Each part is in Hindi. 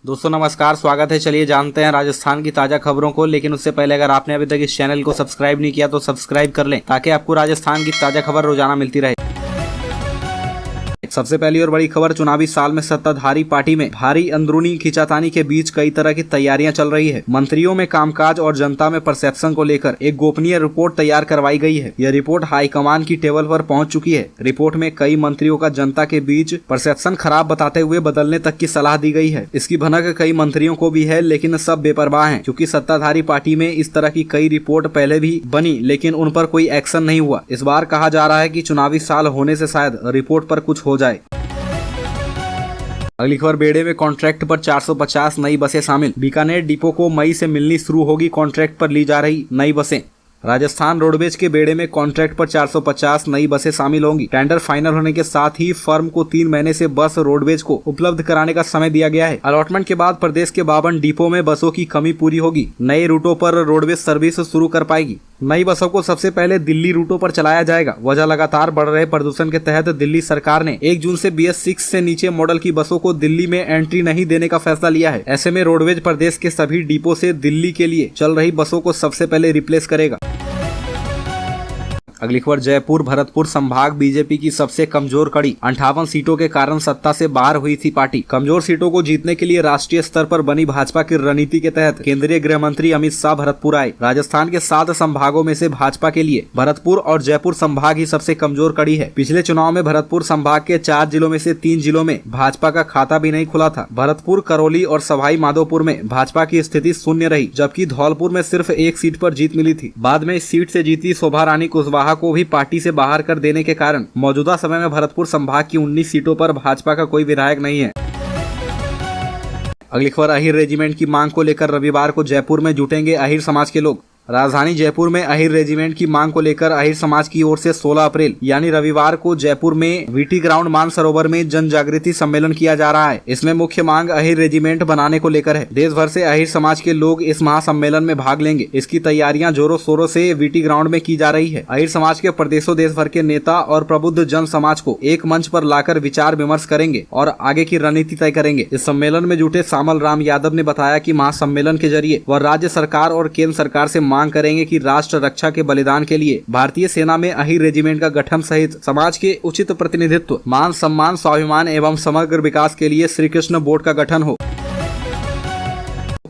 दोस्तों नमस्कार, स्वागत है। चलिए जानते हैं राजस्थान की ताजा खबरों को। लेकिन उससे पहले अगर आपने अभी तक इस चैनल को सब्सक्राइब नहीं किया तो सब्सक्राइब कर लें ताकि आपको राजस्थान की ताजा खबर रोजाना मिलती रहे। सबसे पहली और बड़ी खबर, चुनावी साल में सत्ताधारी पार्टी में भारी अंदरूनी खींचातानी के बीच कई तरह की तैयारियां चल रही है। मंत्रियों में कामकाज और जनता में परसेप्शन को लेकर एक गोपनीय रिपोर्ट तैयार करवाई गई है। यह रिपोर्ट हाईकमान की टेबल पर पहुंच चुकी है। रिपोर्ट में कई मंत्रियों का जनता के बीच परसेप्शन खराब बताते हुए बदलने तक की सलाह दी गई है। इसकी भनक कई मंत्रियों को भी है, लेकिन सब बेपरवाह हैं, क्योंकि सत्ताधारी पार्टी में इस तरह की कई रिपोर्ट पहले भी बनी, लेकिन उन पर कोई एक्शन नहीं हुआ। इस बार कहा जा रहा है कि चुनावी साल होने से शायद रिपोर्ट पर कुछ हो जाए। अगली खबर, बेड़े में कॉन्ट्रैक्ट पर 450 नई बसें शामिल। बीकानेर डिपो को मई से मिलनी शुरू होगी कॉन्ट्रैक्ट पर ली जा रही नई बसें। राजस्थान रोडवेज के बेड़े में कॉन्ट्रैक्ट पर 450 नई बसें शामिल होंगी। टेंडर फाइनल होने के साथ ही फर्म को 3 महीने से बस रोडवेज को उपलब्ध कराने का समय दिया गया है। अलॉटमेंट के बाद प्रदेश के 52 डिपो में बसों की कमी पूरी होगी। नए रूटों पर रोडवेज सर्विस शुरू कर पाएगी। नई बसों को सबसे पहले दिल्ली रूटों पर चलाया जाएगा। वजह लगातार बढ़ रहे प्रदूषण के तहत दिल्ली सरकार ने 1 जून से BS6 से नीचे मॉडल की बसों को दिल्ली में एंट्री नहीं देने का फैसला लिया है। ऐसे में रोडवेज प्रदेश के सभी डिपो से दिल्ली के लिए चल रही बसों को सबसे पहले रिप्लेस करेगा। अगली खबर, जयपुर भरतपुर संभाग बीजेपी की सबसे कमजोर कड़ी। 58 सीटों के कारण सत्ता से बाहर हुई थी पार्टी। कमजोर सीटों को जीतने के लिए राष्ट्रीय स्तर पर बनी भाजपा की रणनीति के तहत केंद्रीय गृह मंत्री अमित शाह भरतपुर आए। राजस्थान के 7 संभागों में से भाजपा के लिए भरतपुर और जयपुर संभाग ही सबसे कमजोर कड़ी है। पिछले चुनाव में भरतपुर संभाग के 4 जिलों में से 3 जिलों में भाजपा का खाता भी नहीं खुला था। भरतपुर, करौली और सवाई माधोपुर में भाजपा की स्थिति शून्य रही, जबकि धौलपुर में सिर्फ 1 सीट पर जीत मिली थी। बाद में इस सीट से जीती शोभा रानी कुशवाहा को भी पार्टी से बाहर कर देने के कारण मौजूदा समय में भरतपुर संभाग की 19 सीटों पर भाजपा का कोई विधायक नहीं है। अगली खबर, अहिर रेजिमेंट की मांग को लेकर रविवार को जयपुर में जुटेंगे अहिर समाज के लोग। राजधानी जयपुर में अहिर रेजिमेंट की मांग को लेकर अहिर समाज की ओर से 16 अप्रैल यानी रविवार को जयपुर में वीटी ग्राउंड मानसरोवर में जन जागृति सम्मेलन किया जा रहा है। इसमें मुख्य मांग अहिर रेजिमेंट बनाने को लेकर है। देश भर से अहिर समाज के लोग इस महासम्मेलन में भाग लेंगे। इसकी तैयारियां जोरों शोरों से वीटी ग्राउंड में की जा रही है। अहिर समाज के प्रदेशों देश भर के नेता और प्रबुद्ध जन समाज को एक मंच पर लाकर विचार विमर्श करेंगे और आगे की रणनीति तय करेंगे। इस सम्मेलन में जुटे शामल राम यादव ने बताया कि महासम्मेलन के जरिए वह राज्य सरकार और केंद्र सरकार से मांग करेंगे कि राष्ट्र रक्षा के बलिदान के लिए भारतीय सेना में अहिर रेजिमेंट का गठन सहित समाज के उचित प्रतिनिधित्व, मान सम्मान, स्वाभिमान एवं समग्र विकास के लिए श्री कृष्ण बोर्ड का गठन हो।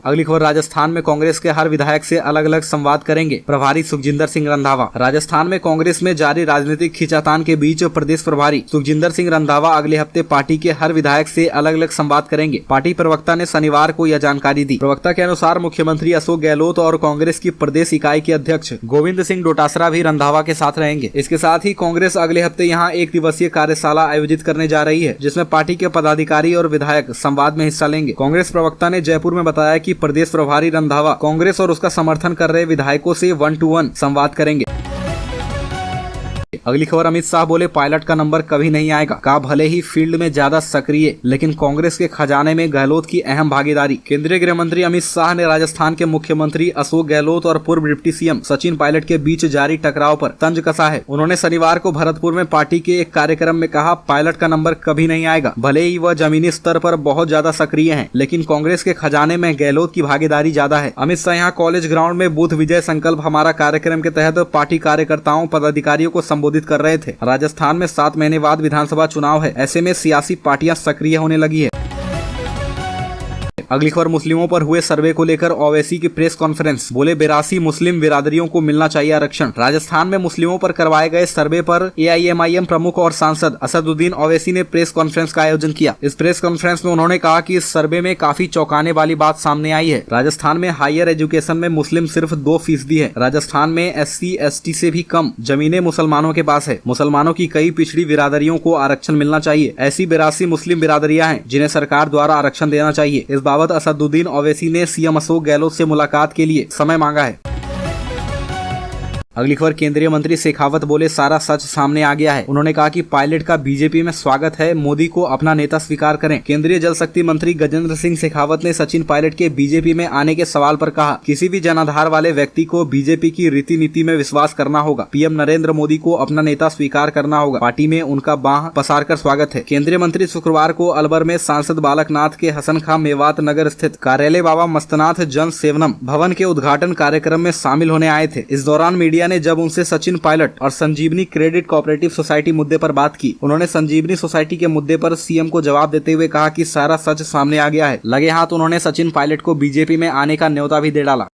अगली खबर, राजस्थान में कांग्रेस के हर विधायक से अलग अलग संवाद करेंगे प्रभारी सुखजिंदर सिंह रंधावा। राजस्थान में कांग्रेस में जारी राजनीतिक खींचातान के बीच प्रदेश प्रभारी सुखजिंदर सिंह रंधावा अगले हफ्ते पार्टी के हर विधायक से अलग अलग संवाद करेंगे। पार्टी प्रवक्ता ने शनिवार को यह जानकारी दी। प्रवक्ता के अनुसार मुख्यमंत्री अशोक गहलोत और कांग्रेस की प्रदेश इकाई के अध्यक्ष गोविंद सिंह डोटासरा भी रंधावा के साथ रहेंगे। इसके साथ ही कांग्रेस अगले हफ्ते यहाँ 1 दिवसीय कार्यशाला आयोजित करने जा रही है, जिसमें पार्टी के पदाधिकारी और विधायक संवाद में हिस्सा लेंगे। कांग्रेस प्रवक्ता ने जयपुर में बताया कि प्रदेश प्रभारी रंधावा कांग्रेस और उसका समर्थन कर रहे विधायकों से 1-to-1 संवाद करेंगे। अगली खबर, अमित शाह बोले पायलट का नंबर कभी नहीं आएगा। कहा भले ही फील्ड में ज्यादा सक्रिय, लेकिन कांग्रेस के खजाने में गहलोत की अहम भागीदारी। केंद्रीय गृह मंत्री अमित शाह ने राजस्थान के मुख्यमंत्री अशोक गहलोत और पूर्व डिप्टी CM सचिन पायलट के बीच जारी टकराव पर तंज कसा है। उन्होंने शनिवार को भरतपुर में पार्टी के एक कार्यक्रम में कहा पायलट का नंबर कभी नहीं आएगा। भले ही वह जमीनी स्तर पर बहुत ज्यादा सक्रिय है, लेकिन कांग्रेस के खजाने में गहलोत की भागीदारी ज्यादा है। अमित शाह यहाँ कॉलेज ग्राउंड में बूथ विजय संकल्प हमारा कार्यक्रम के तहत पार्टी कार्यकर्ताओं पदाधिकारियों को संबोधित कर रहे थे। राजस्थान में 7 महीने बाद विधानसभा चुनाव है, ऐसे में सियासी पार्टियां सक्रिय होने लगी है। अगली खबर, मुस्लिमों पर हुए सर्वे को लेकर ओवैसी की प्रेस कॉन्फ्रेंस। बोले 82 मुस्लिम बिरादरियों को मिलना चाहिए आरक्षण। राजस्थान में मुस्लिमों पर करवाए गए सर्वे पर AIMIM प्रमुख और सांसद असदुद्दीन ओवैसी ने प्रेस कॉन्फ्रेंस का आयोजन किया। इस प्रेस कॉन्फ्रेंस में उन्होंने कहा कि इस सर्वे में काफी चौंकाने वाली बात सामने आई है। राजस्थान में हायर एजुकेशन में मुस्लिम सिर्फ 2% है। राजस्थान में SC ST से भी कम जमीनें मुसलमानों के पास है। मुसलमानों की कई पिछड़ी बिरादरियों को आरक्षण मिलना चाहिए। ऐसी 82 मुस्लिम बिरादरियां हैं जिन्हें सरकार द्वारा आरक्षण देना चाहिए। इस बाबत असदुद्दीन ओवैसी ने CM अशोक गहलोत से मुलाकात के लिए समय मांगा है। अगली खबर, केंद्रीय मंत्री शेखावत बोले सारा सच सामने आ गया है। उन्होंने कहा कि पायलट का बीजेपी में स्वागत है, मोदी को अपना नेता स्वीकार करें। केंद्रीय जल शक्ति मंत्री गजेंद्र सिंह शेखावत ने सचिन पायलट के बीजेपी में आने के सवाल पर कहा, किसी भी जनाधार वाले व्यक्ति को बीजेपी की रीति नीति में विश्वास करना होगा। पीएम नरेंद्र मोदी को अपना नेता स्वीकार करना होगा। पार्टी में उनका बाह पसार कर स्वागत है। केंद्रीय मंत्री शुक्रवार को अलवर में सांसद बालकनाथ के हसन खां मेवात नगर स्थित कार्यालय बाबा मस्तनाथ जन सेवनम भवन के उद्घाटन कार्यक्रम में शामिल होने आए थे। इस दौरान मीडिया ने जब उनसे सचिन पायलट और संजीवनी क्रेडिट कोऑपरेटिव सोसाइटी मुद्दे पर बात की, उन्होंने संजीवनी सोसाइटी के मुद्दे पर सीएम को जवाब देते हुए कहा कि सारा सच सामने आ गया है। लगे हाथ उन्होंने सचिन पायलट को बीजेपी में आने का न्योता भी दे डाला।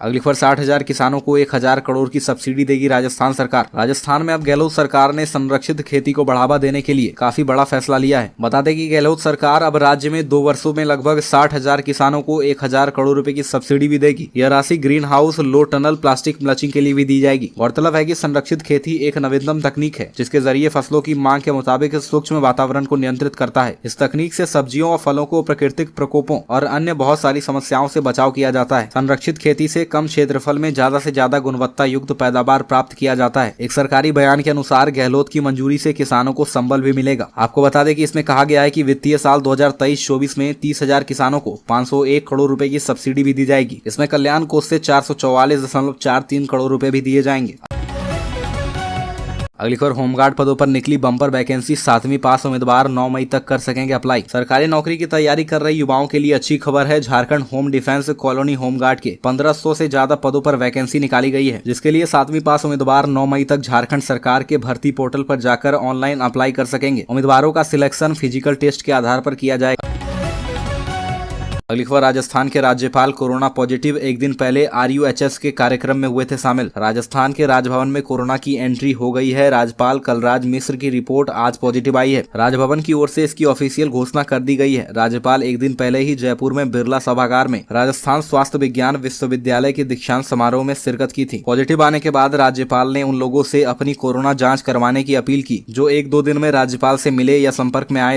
अगली खबर, 60,000 किसानों को 1,000 करोड़ की सब्सिडी देगी राजस्थान सरकार। राजस्थान में अब गहलोत सरकार ने संरक्षित खेती को बढ़ावा देने के लिए काफी बड़ा फैसला लिया है। बता दें कि गहलोत सरकार अब राज्य में 2 वर्षों में लगभग 60,000 किसानों को 1,000 करोड़ रुपए की सब्सिडी भी देगी। यह राशि green house, low tunnel, plastic mulching के लिए भी दी जाएगी। गौरतलब है कि संरक्षित खेती एक नवीनतम तकनीक है जिसके जरिए फसलों की मांग के मुताबिक सूक्ष्म वातावरण को नियंत्रित करता है। इस तकनीक से सब्जियों और फलों को प्राकृतिक प्रकोपों और अन्य बहुत सारी समस्याओं से बचाव किया जाता है। संरक्षित खेती से कम क्षेत्रफल में ज्यादा से ज्यादा गुणवत्ता युक्त पैदावार प्राप्त किया जाता है। एक सरकारी बयान के अनुसार गहलोत की मंजूरी से किसानों को संबल भी मिलेगा। आपको बता दें कि इसमें कहा गया है कि वित्तीय साल 2023-24 में 30,000 किसानों को 501 करोड़ रुपए की सब्सिडी भी दी जाएगी। इसमें कल्याण कोष से 444.43 करोड़ रुपए भी दिए जाएंगे। अगली खबर, होमगार्ड पदों पर निकली बम्पर वैकेंसी, 7वीं पास उम्मीदवार 9 मई तक कर सकेंगे अप्लाई। सरकारी नौकरी की तैयारी कर रहे युवाओं के लिए अच्छी खबर है। Jharkhand home defence colony home guard के 1500 से ज्यादा पदों पर वैकेंसी निकाली गई है, जिसके लिए 7वीं पास उम्मीदवार 9 मई तक झारखंड सरकार के भर्ती पोर्टल पर जाकर ऑनलाइन अप्लाई कर सकेंगे। उम्मीदवारों का सिलेक्शन फिजिकल टेस्ट के आधार पर किया जाएगा। अगली खबर, राजस्थान के राज्यपाल कोरोना पॉजिटिव, एक दिन पहले RUHS के कार्यक्रम में हुए थे शामिल। राजस्थान के राजभवन में कोरोना की एंट्री हो गई है। राज्यपाल कलराज मिश्र की रिपोर्ट आज पॉजिटिव आई है। राजभवन की ओर से इसकी ऑफिशियल घोषणा कर दी गई है। राज्यपाल एक दिन पहले ही जयपुर में बिरला सभागार में राजस्थान स्वास्थ्य विज्ञान विश्वविद्यालय के दीक्षांत समारोह में शिरकत की थी। पॉजिटिव आने के बाद राज्यपाल ने उन लोगों से अपनी कोरोना जाँच करवाने की अपील की जो 1-2 दिन में राज्यपाल से मिले या संपर्क में आए।